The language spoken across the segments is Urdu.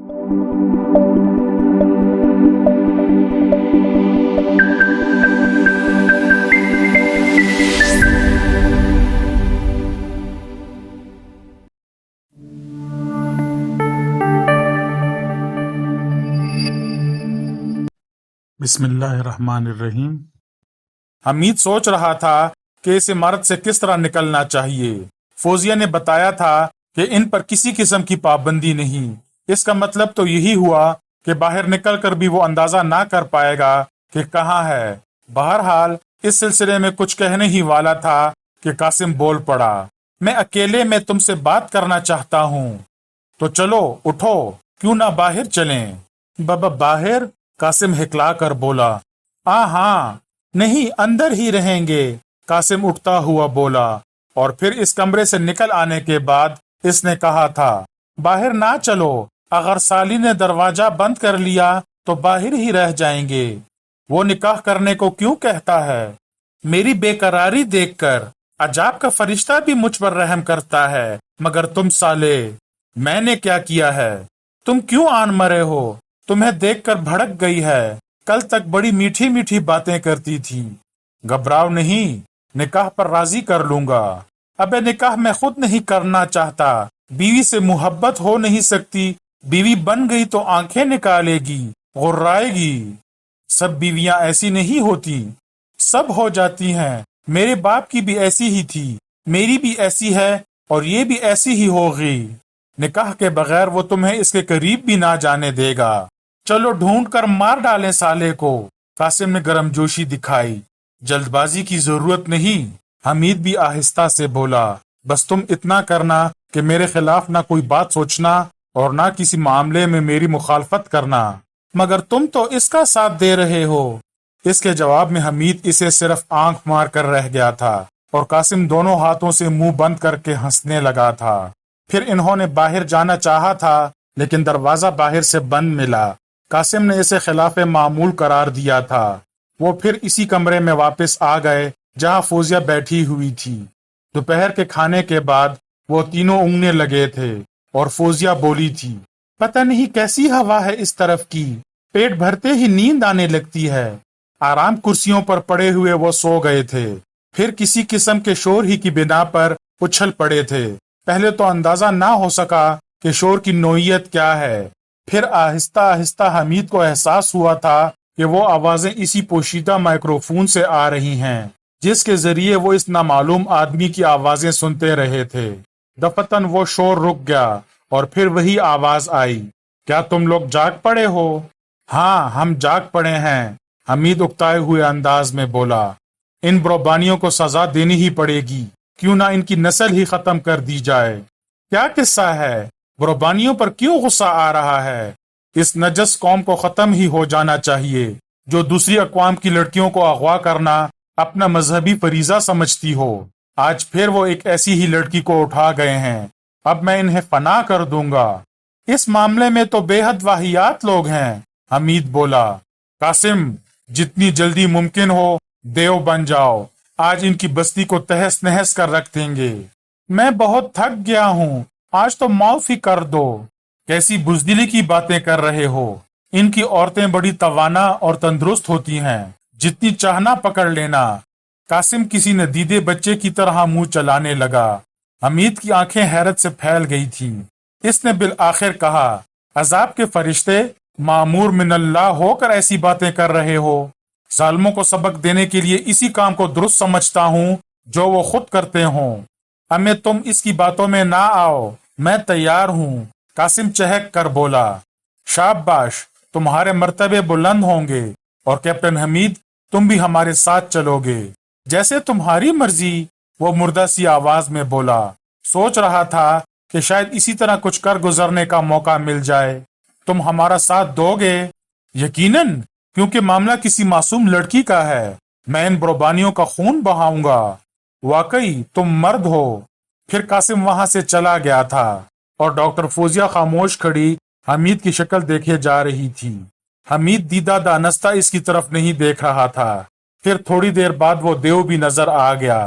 بسم اللہ الرحمن الرحیم۔ حمید سوچ رہا تھا کہ اس عمارت سے کس طرح نکلنا چاہیے۔ فوزیہ نے بتایا تھا کہ ان پر کسی قسم کی پابندی نہیں۔ اس کا مطلب تو یہی ہوا کہ باہر نکل کر بھی وہ اندازہ نہ کر پائے گا کہ کہاں ہے۔ بہرحال اس سلسلے میں کچھ کہنے ہی والا تھا کہ قاسم بول پڑا، میں اکیلے میں تم سے بات کرنا چاہتا ہوں، تو چلو اٹھو، کیوں نہ باہر چلیں۔ بابا باہر؟ قاسم ہکلا کر بولا۔ ہاں نہیں، اندر ہی رہیں گے، قاسم اٹھتا ہوا بولا۔ اور پھر اس کمرے سے نکل آنے کے بعد اس نے کہا تھا، باہر نہ چلو، اگر سالی نے دروازہ بند کر لیا تو باہر ہی رہ جائیں گے۔ وہ نکاح کرنے کو کیوں کہتا ہے؟ میری بے قراری دیکھ کر عجاب کا فرشتہ بھی مجھ پر رحم کرتا ہے، مگر تم سالے، میں نے کیا کیا ہے؟ تم کیوں آن مرے ہو؟ تمہیں دیکھ کر بھڑک گئی ہے، کل تک بڑی میٹھی میٹھی باتیں کرتی تھی۔ گھبراؤ نہیں، نکاح پر راضی کر لوں گا۔ ابے نکاح میں خود نہیں کرنا چاہتا، بیوی سے محبت ہو نہیں سکتی، بیوی بن گئی تو آنکھیں نکالے گی، غرائے گی۔ سب بیویاں ایسی نہیں ہوتی، سب ہو جاتی ہیں، میرے باپ کی بھی ایسی ہی تھی، میری بھی ایسی ہے، اور یہ بھی ایسی ہی ہوگی۔ نکاح کے بغیر وہ تمہیں اس کے قریب بھی نہ جانے دے گا۔ چلو ڈھونڈ کر مار ڈالیں سالے کو۔ قاسم نے گرم جوشی دکھائی۔ جلد بازی کی ضرورت نہیں، حمید بھی آہستہ سے بولا، بس تم اتنا کرنا کہ میرے خلاف نہ کوئی بات سوچنا اور نہ کسی معاملے میں میری مخالفت کرنا۔ مگر تم تو اس کا ساتھ دے رہے ہو۔ اس کے جواب میں حمید اسے صرف آنکھ مار کر رہ گیا تھا، اور قاسم دونوں ہاتھوں سے منہ بند کر کے ہنسنے لگا تھا۔ پھر انہوں نے باہر جانا چاہا تھا، لیکن دروازہ باہر سے بند ملا۔ قاسم نے اسے خلاف معمول قرار دیا تھا۔ وہ پھر اسی کمرے میں واپس آ گئے جہاں فوزیہ بیٹھی ہوئی تھی۔ دوپہر کے کھانے کے بعد وہ تینوں اونگنے لگے تھے، اور فوزیہ بولی تھی، پتہ نہیں کیسی ہوا ہے اس طرف کی، پیٹ بھرتے ہی نیند آنے لگتی ہے۔ آرام کرسیوں پر پڑے ہوئے وہ سو گئے تھے، پھر کسی قسم کے شور ہی کی بنا پر اچھل پڑے تھے۔ پہلے تو اندازہ نہ ہو سکا کہ شور کی نوعیت کیا ہے، پھر آہستہ آہستہ حمید کو احساس ہوا تھا کہ وہ آوازیں اسی پوشیدہ مائکروفون سے آ رہی ہیں جس کے ذریعے وہ اس نامعلوم آدمی کی آوازیں سنتے رہے تھے۔ دفتن وہ شور رک گیا اور پھر وہی آواز آئی، کیا تم لوگ جاگ پڑے ہو؟ ہاں ہم جاگ پڑے ہیں، حمید اکتائے ہوئے انداز میں بولا۔ ان بروبانیوں کو سزا دینی ہی پڑے گی، کیوں نہ ان کی نسل ہی ختم کر دی جائے۔ کیا قصہ ہے؟ بروبانیوں پر کیوں غصہ آ رہا ہے؟ اس نجس قوم کو ختم ہی ہو جانا چاہیے جو دوسری اقوام کی لڑکیوں کو اغوا کرنا اپنا مذہبی فریضہ سمجھتی ہو۔ آج پھر وہ ایک ایسی ہی لڑکی کو اٹھا گئے ہیں، اب میں انہیں فنا کر دوں گا۔ اس معاملے میں تو بے حد واہیات لوگ ہیں، حمید بولا۔ قاسم، جتنی جلدی ممکن ہو دیو بن جاؤ، آج ان کی بستی کو تہس نہس کر رکھ دیں گے۔ میں بہت تھک گیا ہوں، آج تو معاف ہی کر دو۔ کیسی بزدلی کی باتیں کر رہے ہو؟ ان کی عورتیں بڑی توانا اور تندرست ہوتی ہیں، جتنی چاہنا پکڑ لینا۔ قاسم کسی ندیدے بچے کی طرح منہ چلانے لگا۔ حمید کی آنکھیں حیرت سے پھیل گئی تھیں۔ اس نے بالآخر کہا، عذاب کے فرشتے، مامور من اللہ ہو کر ایسی باتیں کر رہے ہو؟ ظالموں کو سبق دینے کے لیے اسی کام کو درست سمجھتا ہوں جو وہ خود کرتے ہوں۔ ہمیں تم اس کی باتوں میں نہ آؤ، میں تیار ہوں، قاسم چہک کر بولا۔ شاباش، تمہارے مرتبے بلند ہوں گے، اور کیپٹن حمید تم بھی ہمارے ساتھ چلو گے۔ جیسے تمہاری مرضی، وہ مردہ سی آواز میں بولا۔ سوچ رہا تھا کہ شاید اسی طرح کچھ کر گزرنے کا موقع مل جائے۔ تم ہمارا ساتھ دو گے؟ یقیناً، کیونکہ معاملہ کسی معصوم لڑکی کا ہے، میں ان بروبانیوں کا خون بہاؤں گا۔ واقعی تم مرد ہو۔ پھر قاسم وہاں سے چلا گیا تھا، اور ڈاکٹر فوزیہ خاموش کھڑی حمید کی شکل دیکھے جا رہی تھی۔ حمید دیدہ دانستہ اس کی طرف نہیں دیکھ رہا تھا۔ پھر تھوڑی دیر بعد وہ دیو بھی نظر آ گیا۔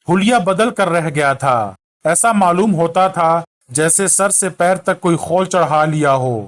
حلیہ بدل کر رہ گیا تھا، ایسا معلوم ہوتا تھا جیسے سر سے پیر تک کوئی خول چڑھا لیا ہو۔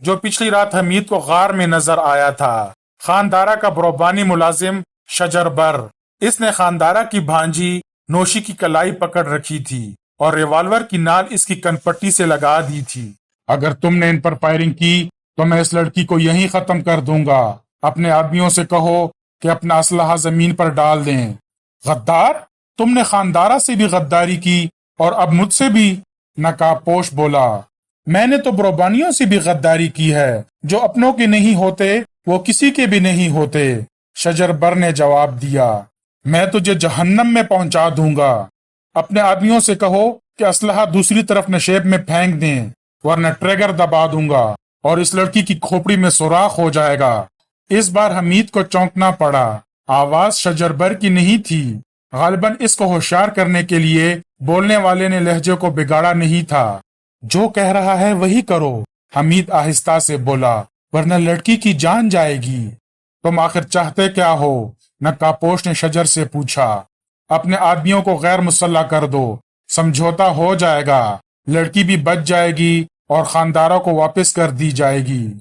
جو پچھلی رات حمید کو غار میں نظر آیا تھا، خاندارہ کا بروبانی ملازم شجر بر۔ اس نے خاندارہ کی بھانجی نوشی کی کلائی پکڑ رکھی تھی اور ریوالور کی نال اس کی کن پٹی سے لگا دی تھی۔ اگر تم نے ان پر فائرنگ کی تو میں اس لڑکی کو یہیں ختم کر دوں گا۔ اپنے آدمیوں سے کہو کہ اپنا اسلحہ زمین پر ڈال دیں۔ غدار، تم نے خاندارہ سے بھی غداری کی اور اب مجھ سے بھی؟ نقاب پوش بولا۔ میں نے تو بروبانیوں سے بھی غداری کی ہے، جو اپنوں کے نہیں ہوتے وہ کسی کے بھی نہیں ہوتے، شجر بر نے جواب دیا۔ میں تجھے جہنم میں پہنچا دوں گا۔ اپنے آدمیوں سے کہو کہ اسلحہ دوسری طرف نشیب میں پھینک دیں، ورنہ ٹریگر دبا دوں گا اور اس لڑکی کی کھوپڑی میں سوراخ ہو جائے گا۔ اس بار حمید کو چونکنا پڑا۔ آواز شجر بر کی نہیں تھی۔ غالباً اس کو ہوشیار کرنے کے لیے بولنے والے نے لہجے کو بگاڑا نہیں تھا۔ جو کہہ رہا ہے وہی کرو، حمید آہستہ سے بولا، ورنہ لڑکی کی جان جائے گی۔ تم آخر چاہتے کیا ہو؟ نقاب پوش نے شجر سے پوچھا۔ اپنے آدمیوں کو غیر مسلح کر دو، سمجھوتا ہو جائے گا، لڑکی بھی بچ جائے گی اور خانداروں کو واپس کر دی جائے گی۔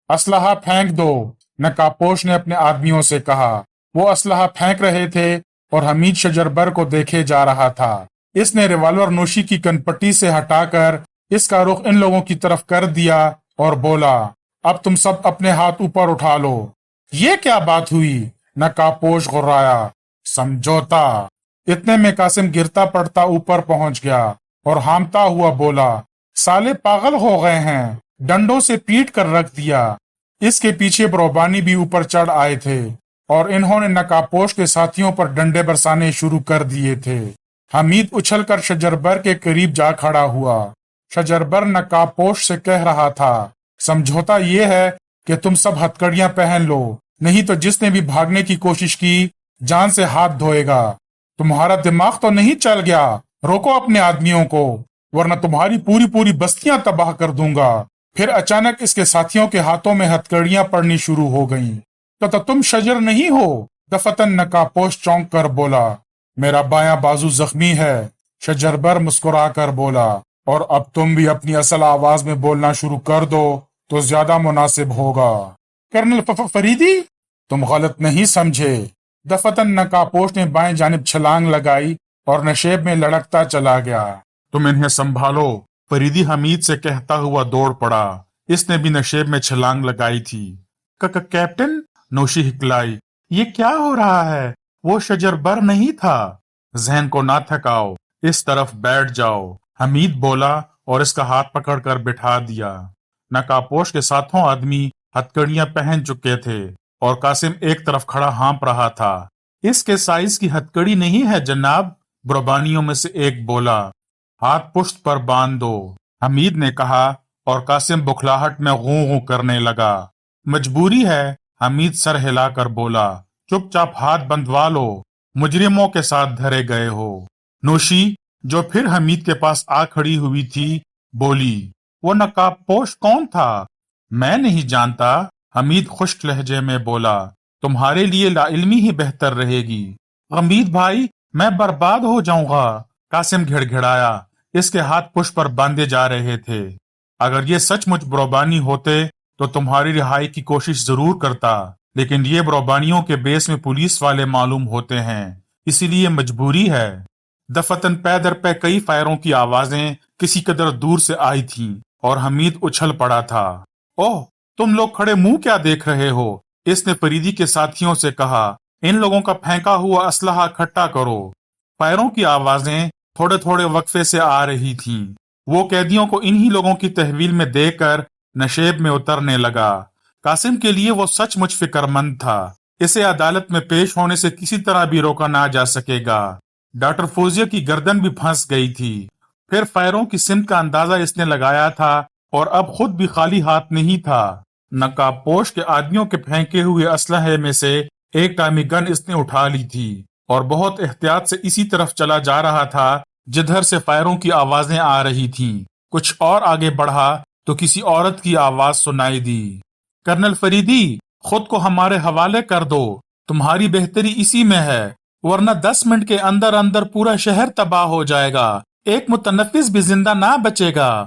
اسلحہ پھینک دو، نقاب پوش نے اپنے آدمیوں سے کہا۔ وہ اسلحہ پھینک رہے تھے اور حمید شجر بر کو دیکھے جا رہا تھا۔ اس نے ریوالور نوشی کی کن پٹی سے ہٹا کر اس کا رخ ان لوگوں کی طرف کر دیا اور بولا، اب تم سب اپنے ہاتھ اوپر اٹھا لو۔ یہ کیا بات ہوئی؟ نقاب پوش غرایا۔ سمجھوتا۔ اتنے میں قاسم گرتا پڑتا اوپر پہنچ گیا اور ہامتا ہوا بولا، سالے پاگل ہو گئے ہیں، ڈنڈوں سے پیٹ کر رکھ دیا۔ اس کے پیچھے بروبانی بھی اوپر چڑھ آئے تھے اور انہوں نے نقاب پوش کے ساتھیوں پر ڈنڈے برسانے شروع کر دیے تھے۔ حمید اچھل کر شجر بر کے قریب جا کھڑا ہوا۔ شجر بر نقاب پوش سے کہہ رہا تھا، سمجھوتا یہ ہے کہ تم سب ہتکڑیاں پہن لو، نہیں تو جس نے بھی بھاگنے کی کوشش کی جان سے ہاتھ دھوئے گا۔ تمہارا دماغ تو نہیں چل گیا؟ روکو اپنے آدمیوں کو، ورنہ تمہاری پوری بستیاں تباہ کر دوں گا۔ پھر اچانک اس کے ساتھیوں کے ہاتھوں میں ہتکڑیاں پڑنی شروع ہو گئیں۔ تو تم شجر نہیں ہو؟ دفتن نقاب پوش چونک کر بولا۔ میرا بایاں بازو زخمی ہے، شجر بر مسکرا کر بولا، اور اب تم بھی اپنی اصل آواز میں بولنا شروع کر دو تو زیادہ مناسب ہوگا۔ کرنل فریدی، تم غلط نہیں سمجھے۔ دفتن نقاب پوش نے بائیں جانب چھلانگ لگائی اور نشیب میں لڑکتا چلا گیا۔ تم انہیں سنبھالو، فریدی حمید سے کہتا ہوا دوڑ پڑا۔ اس نے بھی نشیب میں چھلانگ لگائی تھی۔ کیپٹن، نوشی ہکلائی، یہ کیا ہو رہا ہے؟ وہ شجر بر نہیں تھا۔ ذہن کو نہ تھکاؤ، اس طرف بیٹھ جاؤ، حمید بولا اور اس کا ہاتھ پکڑ کر بٹھا دیا۔ نقاب پوش کے ساتھوں آدمی ہتکڑیاں پہن چکے تھے اور قاسم ایک طرف کھڑا ہانپ رہا تھا۔ اس کے سائز کی ہتکڑی نہیں ہے جناب، بربانیوں میں سے ایک بولا۔ ہاتھ پشت پر باندھ دو، حمید نے کہا، اور قاسم بکھلاہٹ میں غوں غوں کرنے لگا۔ مجبوری ہے، حمید سر ہلا کر بولا، چپ چاپ ہاتھ بندھوا لو، مجرموں کے ساتھ دھرے گئے ہو۔ نوشی، جو پھر حمید کے پاس آ کھڑی ہوئی تھی، بولی، وہ نقاب پوش کون تھا؟ میں نہیں جانتا، حمید خشک لہجے میں بولا، تمہارے لیے لا علمی ہی بہتر رہے گی۔ غمید بھائی، میں برباد ہو جاؤں گا، قاسم گھڑ گھڑایا۔ اس کے ہاتھ پشت پر باندھے جا رہے تھے۔ اگر یہ سچ مچ بروبانی ہوتے تو تمہاری رہائی کی کوشش ضرور کرتا، لیکن یہ بروبانیوں کے بیس میں پولیس والے معلوم ہوتے ہیں، اسی لیے مجبوری ہے۔ دفتن پے در پے کئی فائروں کی آوازیں کسی قدر دور سے آئی تھیں اور حمید اچھل پڑا تھا۔ اوہ، تم لوگ کھڑے منہ کیا دیکھ رہے ہو؟ اس نے فریدی کے ساتھیوں سے کہا، ان لوگوں کا پھینکا ہوا اسلحہ اکٹھا کرو۔ فائروں کی آوازیں تھوڑے تھوڑے وقفے سے آ رہی تھیں۔ وہ قیدیوں کو انہی لوگوں کی تحویل میں دے کر نشیب میں اترنے لگا۔ قاسم کے لیے وہ سچ مچ فکر مند تھا، اسے عدالت میں پیش ہونے سے کسی طرح بھی روکا نہ جا سکے گا۔ ڈاکٹر فوزیہ کی گردن بھی پھنس گئی تھی۔ پھر فائروں کی سمت کا اندازہ اس نے لگایا تھا اور اب خود بھی خالی ہاتھ نہیں تھا۔ نقاب پوش کے آدمیوں کے پھینکے ہوئے اسلحے میں سے ایک ٹامی گن اس نے اٹھا لی تھی اور بہت احتیاط سے اسی طرف چلا جا رہا تھا جدھر سے فائروں کی آوازیں آ رہی تھیں۔ کچھ اور آگے بڑھا تو کسی عورت کی آواز سنائی دی، کرنل فریدی، خود کو ہمارے حوالے کر دو، تمہاری بہتری اسی میں ہے، ورنہ 10 منٹ کے اندر اندر پورا شہر تباہ ہو جائے گا، ایک متنفس بھی زندہ نہ بچے گا۔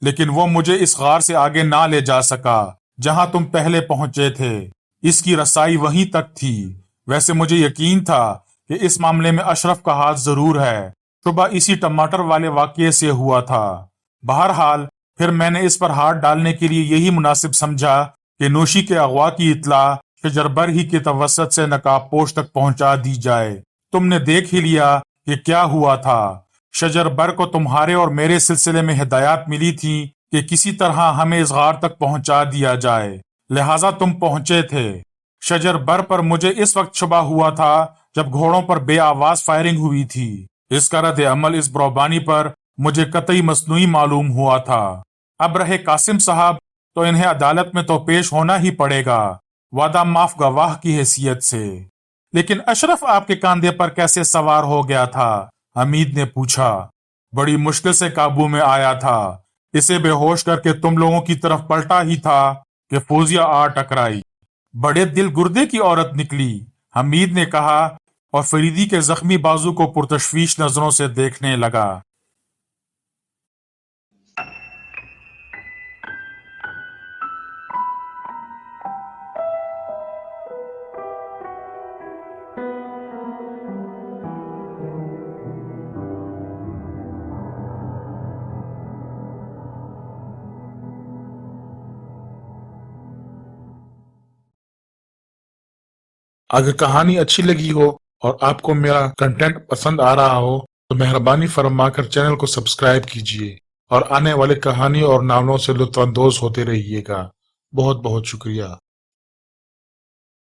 لیکن وہ مجھے اس غار سے آگے نہ لے جا سکا جہاں تم پہلے پہنچے تھے۔ اس کی رسائی وہیں تک تھی۔ ویسے مجھے یقین تھا کہ اس معاملے میں اشرف کا ہاتھ ضرور ہے۔ شبہ اسی ٹماٹر والے واقعے سے ہوا تھا۔ بہرحال پھر میں نے اس پر ہاتھ ڈالنے کے لیے یہی مناسب سمجھا کہ نوشی کے اغوا کی اطلاع شجربر ہی کے توسط سے نقاب پوش تک پہنچا دی جائے۔ تم نے دیکھ ہی لیا کہ کیا ہوا تھا۔ شجربر کو تمہارے اور میرے سلسلے میں ہدایات ملی تھی کہ کسی طرح ہمیں اس غار تک پہنچا دیا جائے، لہٰذا تم پہنچے تھے۔ شجربر پر مجھے اس وقت شبہ ہوا تھا جب گھوڑوں پر بے آواز فائرنگ ہوئی تھی۔ اس کا رد عمل اس بروبانی پر مجھے قطعی مصنوعی معلوم ہوا تھا۔ اب رہے قاسم صاحب، تو انہیں عدالت میں تو پیش ہونا ہی پڑے گا، وعدہ معاف گواہ کی حیثیت سے۔ لیکن اشرف آپ کے کاندھے پر کیسے سوار ہو گیا تھا؟ حمید نے پوچھا۔ بڑی مشکل سے قابو میں آیا تھا۔ اسے بے ہوش کر کے تم لوگوں کی طرف پلٹا ہی تھا کہ فوزیہ آ ٹکرائی۔ بڑے دل گردے کی عورت نکلی، حمید نے کہا اور فریدی کے زخمی بازو کو پرتشویش نظروں سے دیکھنے لگا۔ اگر کہانی اچھی لگی ہو اور آپ کو میرا کنٹینٹ پسند آ رہا ہو تو مہربانی فرما کر چینل کو سبسکرائب کیجیے اور آنے والے کہانی اور ناولوں سے لطف اندوز ہوتے رہیے گا۔ بہت بہت شکریہ۔